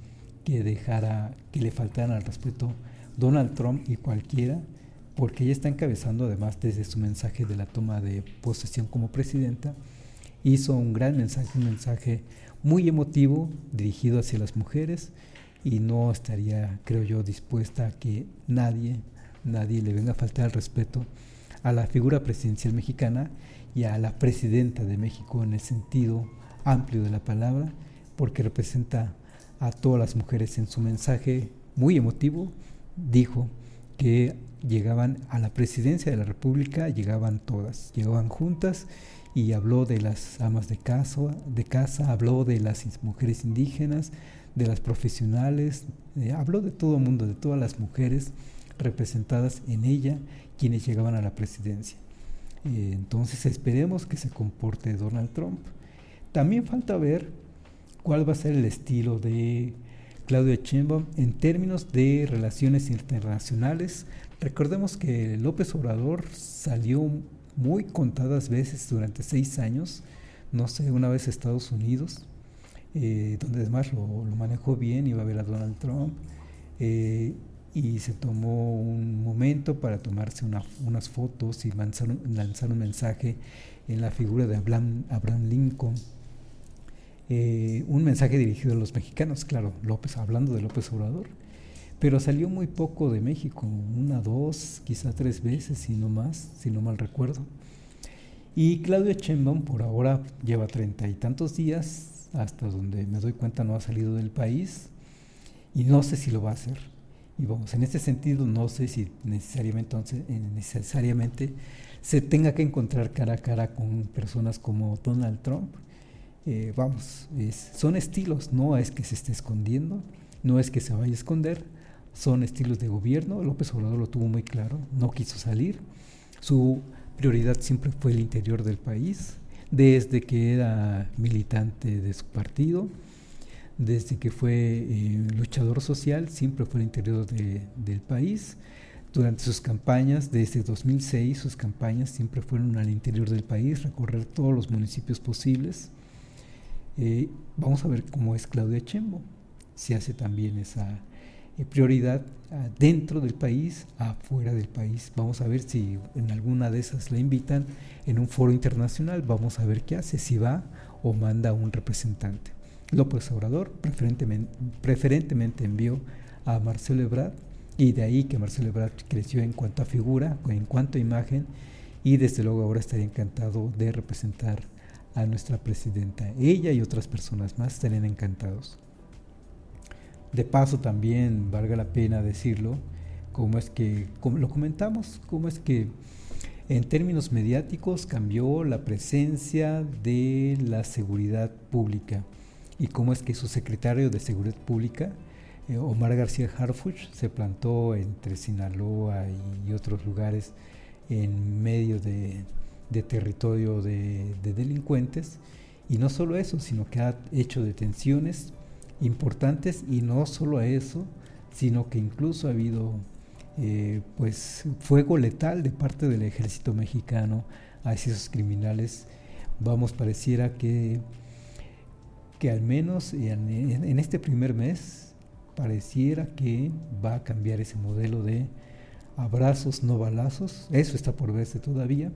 que le faltaran al respeto Donald Trump y cualquiera, porque ella está encabezando, además, desde su mensaje de la toma de posesión como presidenta, hizo un gran mensaje, un mensaje muy emotivo dirigido hacia las mujeres, y no estaría, creo yo, dispuesta a que nadie le venga a faltar el respeto a la figura presidencial mexicana y a la presidenta de México en el sentido amplio de la palabra, porque representa a todas las mujeres. En su mensaje muy emotivo dijo que llegaban a la presidencia de la República, llegaban todas, llegaban juntas, y habló de las amas de casa, habló de las mujeres indígenas, de las profesionales, habló de todo el mundo, de todas las mujeres representadas en ella, quienes llegaban a la presidencia. Entonces esperemos que se comporte Donald Trump. También falta ver cuál va a ser el estilo de Claudia Sheinbaum en términos de relaciones internacionales. Recordemos que López Obrador salió muy contadas veces durante 6 años, no sé, una vez a Estados Unidos, donde además lo manejó bien, iba a ver a Donald Trump, y se tomó un momento para tomarse unas fotos y lanzar un mensaje en la figura de Abraham Lincoln, un mensaje dirigido a los mexicanos, claro, hablando de López Obrador, pero salió muy poco de México, 1, 2, quizá 3 veces, si no más, si no mal recuerdo. Y Claudia Sheinbaum por ahora lleva 30 y tantos días, hasta donde me doy cuenta no ha salido del país, y no sé si lo va a hacer. Y vamos, en este sentido no sé si necesariamente se tenga que encontrar cara a cara con personas como Donald Trump. Son estilos, no es que se esté escondiendo, no es que se vaya a esconder, son estilos de gobierno. López Obrador lo tuvo muy claro, no quiso salir, su prioridad siempre fue el interior del país, desde que era militante de su partido, desde que fue luchador social, siempre fue el interior del país. Durante sus campañas, desde 2006, sus campañas siempre fueron al interior del país, recorrer todos los municipios posibles. Vamos a ver cómo es Claudia Sheinbaum, si hace también esa prioridad dentro del país, afuera del país. Vamos a ver si en alguna de esas la invitan en un foro internacional, vamos a ver qué hace, si va o manda un representante. López Obrador preferentemente envió a Marcelo Ebrard, y de ahí que Marcelo Ebrard creció en cuanto a figura, en cuanto a imagen, y desde luego ahora estaría encantado de representar a nuestra presidenta. Ella y otras personas más estarían encantados. De paso también valga la pena decirlo, como lo comentamos, cómo es que en términos mediáticos cambió la presencia de la seguridad pública, y cómo es que su secretario de Seguridad Pública, Omar García Harfuch, se plantó entre Sinaloa y otros lugares en medio de territorio de delincuentes, y no solo eso, sino que ha hecho detenciones importantes, y no solo eso, sino que incluso ha habido fuego letal de parte del ejército mexicano hacia esos criminales. Pareciera que al menos en este primer mes pareciera que va a cambiar ese modelo de abrazos no balazos. Eso está por verse todavía,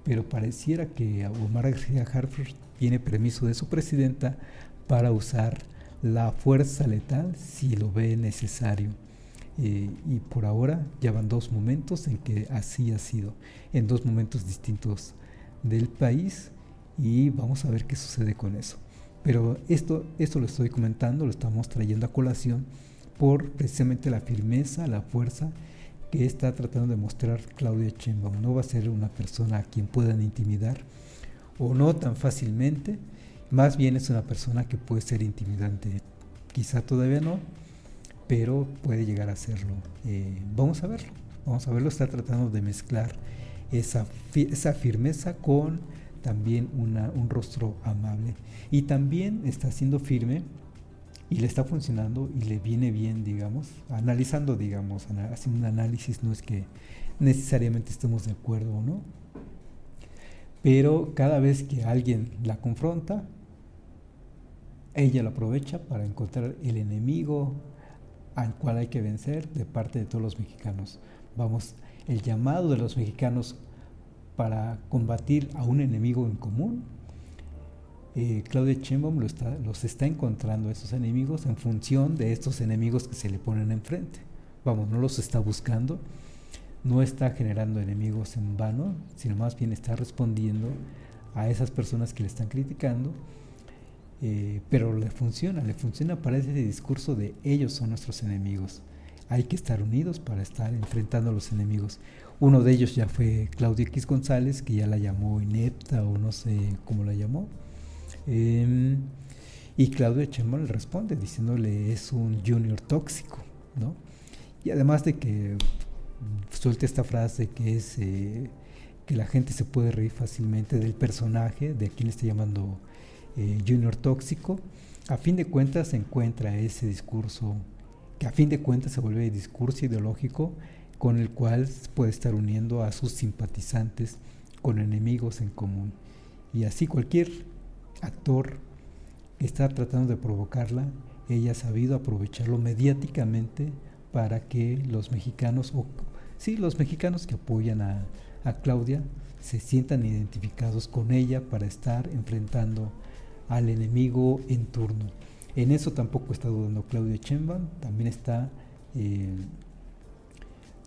pero pareciera que Omar García Harfuch tiene permiso de su presidenta para usar la fuerza letal si lo ve necesario. y por ahora ya van 2 momentos en que así ha sido, en 2 momentos distintos del país, y vamos a ver qué sucede con eso. Pero esto lo estoy comentando, lo estamos trayendo a colación por precisamente la firmeza, la fuerza que está tratando de mostrar Claudia Sheinbaum. No va a ser una persona a quien puedan intimidar, o no tan fácilmente, más bien es una persona que puede ser intimidante. Quizá todavía no, pero puede llegar a serlo. Vamos a verlo, está tratando de mezclar esa firmeza con también un rostro amable, y también está siendo firme y le está funcionando y le viene bien, digamos, analizando, digamos, haciendo un análisis. No es que necesariamente estemos de acuerdo o no, pero cada vez que alguien la confronta, ella lo aprovecha para encontrar el enemigo al cual hay que vencer de parte de todos los mexicanos. Vamos, el llamado de los mexicanos para combatir a un enemigo en común, Claudia Sheinbaum los está encontrando, esos enemigos, en función de estos enemigos que se le ponen enfrente. Vamos, no los está buscando, no está generando enemigos en vano, sino más bien está respondiendo a esas personas que le están criticando, pero le funciona para ese discurso de ellos son nuestros enemigos. Hay que estar unidos para estar enfrentando a los enemigos. Uno de ellos ya fue Claudio X González, que ya la llamó inepta o no sé cómo la llamó. Y Claudia Sheinbaum le responde diciéndole es un junior tóxico, ¿no? Y además de que suelta esta frase que es que la gente se puede reír fácilmente del personaje, de quien le está llamando junior tóxico, a fin de cuentas se encuentra ese discurso que a fin de cuentas se vuelve discurso ideológico con el cual puede estar uniendo a sus simpatizantes con enemigos en común. Y así cualquier actor que está tratando de provocarla, ella ha sabido aprovecharlo mediáticamente para que los mexicanos, los mexicanos que apoyan a Claudia, se sientan identificados con ella para estar enfrentando al enemigo en turno. En eso tampoco está dudando Claudia Sheinbaum, también está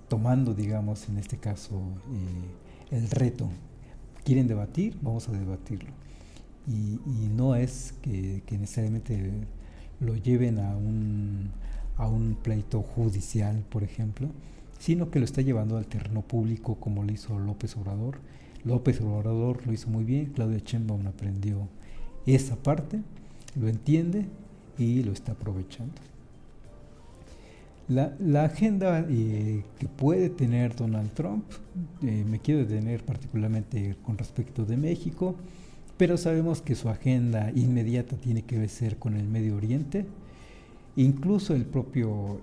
tomando, digamos, en este caso, el reto. ¿Quieren debatir? Vamos a debatirlo. Y no es que necesariamente lo lleven a un pleito judicial, por ejemplo, sino que lo está llevando al terreno público, como lo hizo López Obrador. López Obrador lo hizo muy bien, Claudia Sheinbaum aprendió esa parte, lo entiende y lo está aprovechando. La agenda que puede tener Donald Trump, me quiero detener particularmente con respecto de México, pero sabemos que su agenda inmediata tiene que ver con el Medio Oriente. Incluso el propio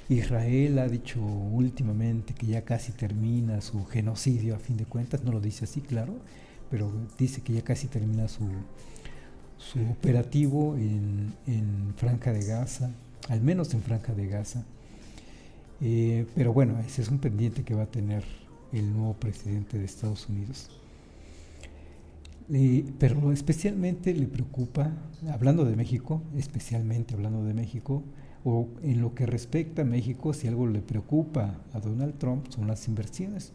Israel ha dicho últimamente que ya casi termina su genocidio, a fin de cuentas, no lo dice así, claro, pero dice que ya casi termina su operativo en Franja de Gaza, al menos en Franja de Gaza. Pero bueno, ese es un pendiente que va a tener el nuevo presidente de Estados Unidos. Pero especialmente le preocupa, hablando de México, o en lo que respecta a México, si algo le preocupa a Donald Trump son las inversiones.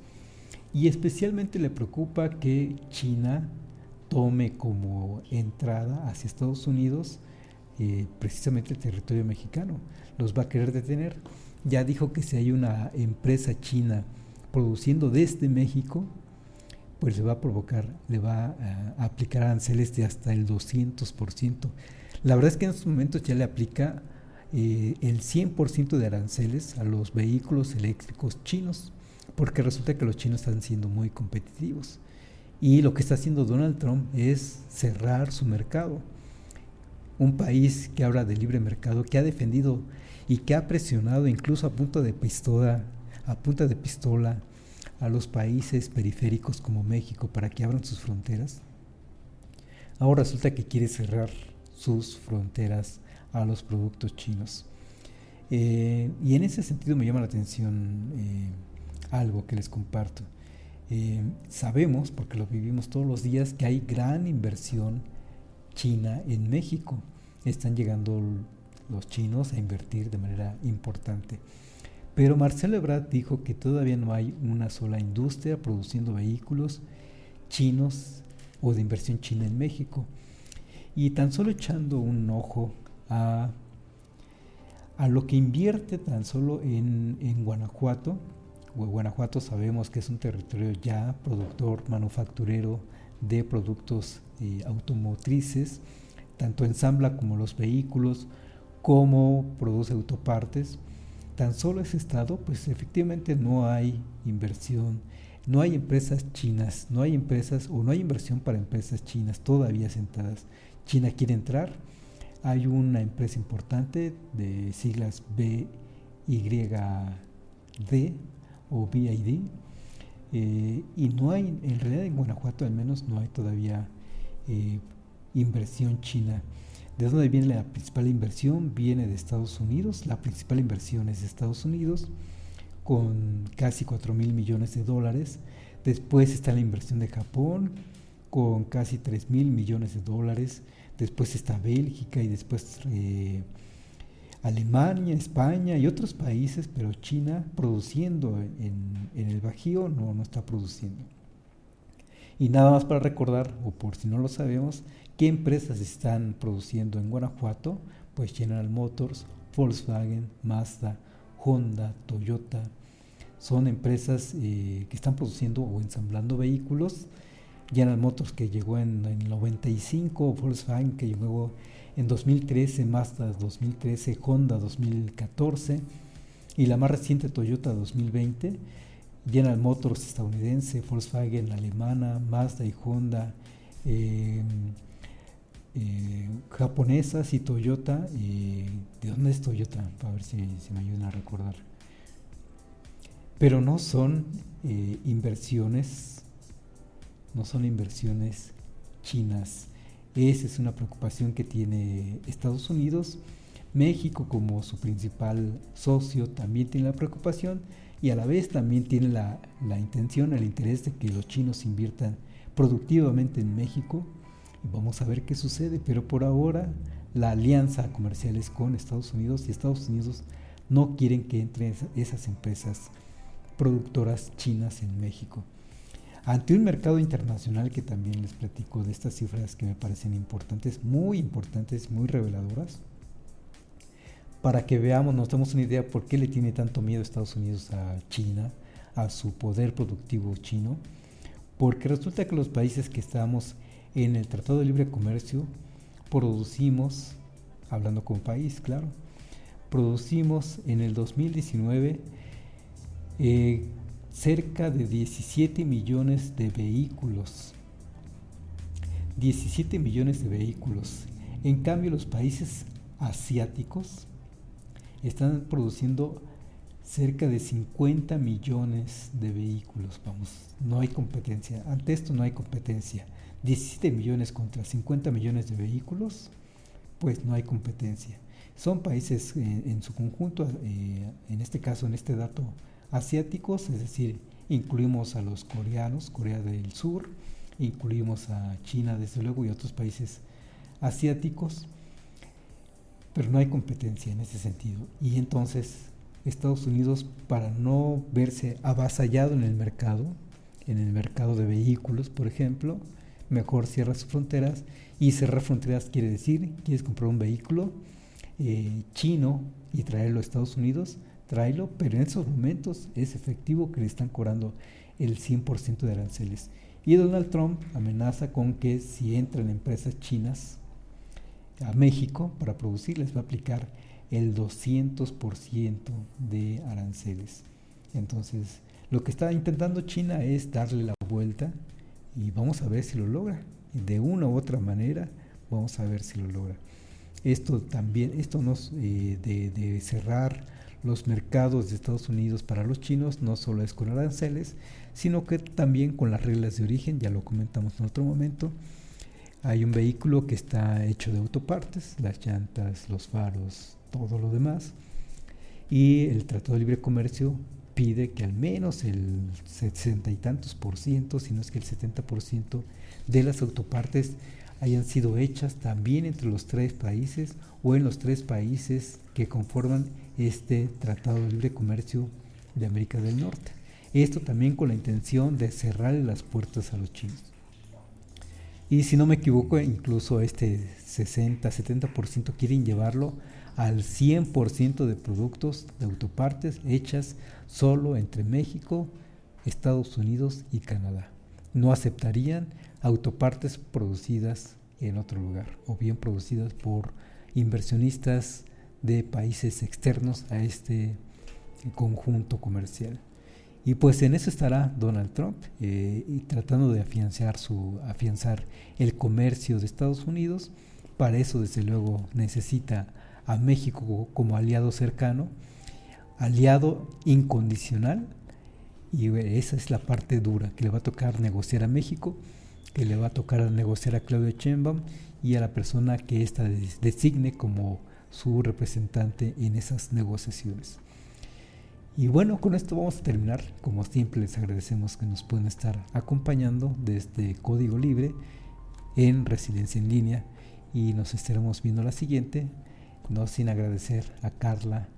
Y especialmente le preocupa que China tome como entrada hacia Estados Unidos precisamente el territorio mexicano. Los va a querer detener. Ya dijo que si hay una empresa china produciendo desde México, pues le va a aplicar aranceles de hasta el 200%. La verdad es que en estos momentos ya le aplica el 100% de aranceles a los vehículos eléctricos chinos, porque resulta que los chinos están siendo muy competitivos. Y lo que está haciendo Donald Trump es cerrar su mercado. Un país que habla de libre mercado, que ha defendido y que ha presionado incluso a punta de pistola a los países periféricos como México para que abran sus fronteras. Ahora resulta que quiere cerrar sus fronteras a los productos chinos. Y en ese sentido me llama la atención algo que les comparto. Sabemos, porque lo vivimos todos los días, que hay gran inversión china en México. Están llegando los chinos a invertir de manera importante. Pero Marcelo Ebrard dijo que todavía no hay una sola industria produciendo vehículos chinos o de inversión china en México. Y tan solo echando un ojo a lo que invierte tan solo en Guanajuato. Guanajuato sabemos que es un territorio ya productor, manufacturero de productos automotrices, tanto ensambla como los vehículos, como produce autopartes. Tan solo ese estado, pues efectivamente no hay inversión, no hay empresas chinas, no hay empresas o no hay inversión para empresas chinas todavía sentadas. China quiere entrar, hay una empresa importante de siglas BYD o BID, y no hay, en realidad en Guanajuato al menos no hay todavía inversión china. ¿De dónde viene la principal inversión? Viene de Estados Unidos. La principal inversión es de Estados Unidos, con casi 4,000 millones de dólares. Después está la inversión de Japón, con casi 3,000 millones de dólares. Después está Bélgica y después Alemania, España y otros países, pero China produciendo en el Bajío no está produciendo. Y nada más para recordar, o por si no lo sabemos, ¿qué empresas están produciendo en Guanajuato? Pues General Motors, Volkswagen, Mazda, Honda, Toyota. Son empresas que están produciendo o ensamblando vehículos. General Motors, que llegó en el 95, Volkswagen, que llegó en 2013, Mazda 2013, Honda 2014 y la más reciente Toyota 2020. General Motors estadounidense, Volkswagen alemana, Mazda y Honda japonesas y Toyota. ¿De dónde es Toyota? Para ver si me ayudan a recordar. Pero no son inversiones chinas. Esa es una preocupación que tiene Estados Unidos. México, como su principal socio, también tiene la preocupación y a la vez también tiene la intención, el interés de que los chinos inviertan productivamente en México. Y vamos a ver qué sucede, pero por ahora la alianza comercial es con Estados Unidos y Estados Unidos no quieren que entren esas empresas productoras chinas en México. Ante un mercado internacional que también les platico de estas cifras que me parecen importantes, muy reveladoras, para que veamos, nos demos una idea por qué le tiene tanto miedo Estados Unidos a China, a su poder productivo chino, porque resulta que los países que estamos en el Tratado de Libre Comercio producimos, hablando como país, claro, producimos en el 2019 cerca de 17 millones de vehículos. 17 millones de vehículos. En cambio, los países asiáticos están produciendo cerca de 50 millones de vehículos. Vamos, no hay competencia. Ante esto no hay competencia. 17 millones contra 50 millones de vehículos, pues no hay competencia. Son países en su conjunto, en este caso, en este dato, asiáticos, es decir, incluimos a los coreanos, Corea del Sur, incluimos a China desde luego y otros países asiáticos, pero no hay competencia en ese sentido. Y entonces Estados Unidos, para no verse avasallado en el mercado de vehículos, por ejemplo, mejor cierra sus fronteras. Y cerrar fronteras quiere decir, quieres comprar un vehículo chino y traerlo a Estados Unidos, tráelo, pero en esos momentos es efectivo que le están cobrando el 100% de aranceles. Y Donald Trump amenaza con que si entran empresas chinas a México para producir, les va a aplicar el 200% de aranceles. Entonces, lo que está intentando China es darle la vuelta y vamos a ver si lo logra. De una u otra manera, vamos a ver si lo logra. Esto de cerrar los mercados de Estados Unidos para los chinos no solo es con aranceles, sino que también con las reglas de origen, ya lo comentamos en otro momento. Hay un vehículo que está hecho de autopartes, las llantas, los faros, todo lo demás, y el Tratado de Libre Comercio pide que al menos el 60 y tantos por ciento, si no es que el 70% de las autopartes hayan sido hechas también entre los 3 países o en los 3 países que conforman este Tratado de Libre Comercio de América del Norte. Esto también con la intención de cerrar las puertas a los chinos. Y si no me equivoco, incluso este 60-70% quieren llevarlo al 100% de productos de autopartes hechas solo entre México, Estados Unidos y Canadá. No aceptarían autopartes producidas en otro lugar o bien producidas por inversionistas de países externos a este conjunto comercial. Y pues en eso estará Donald Trump, y tratando de afianzar el comercio de Estados Unidos. Para eso, desde luego, necesita a México como aliado cercano, aliado incondicional, y esa es la parte dura que le va a tocar negociar a México, que le va a tocar negociar a Claudia Sheinbaum y a la persona que ésta designe como su representante en esas negociaciones. Y bueno, con esto vamos a terminar. Como siempre, les agradecemos que nos puedan estar acompañando desde Código Libre en Residencia en Línea, y nos estaremos viendo la siguiente, no sin agradecer a Carla,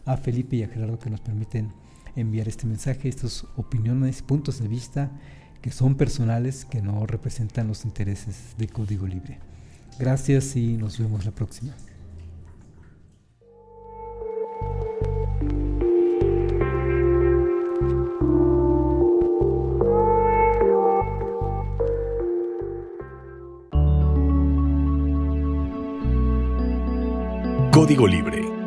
a Felipe y a Gerardo que nos permiten enviar este mensaje, estas opiniones, puntos de vista que son personales, que no representan los intereses de Código Libre. Gracias y nos vemos la próxima. Código Libre.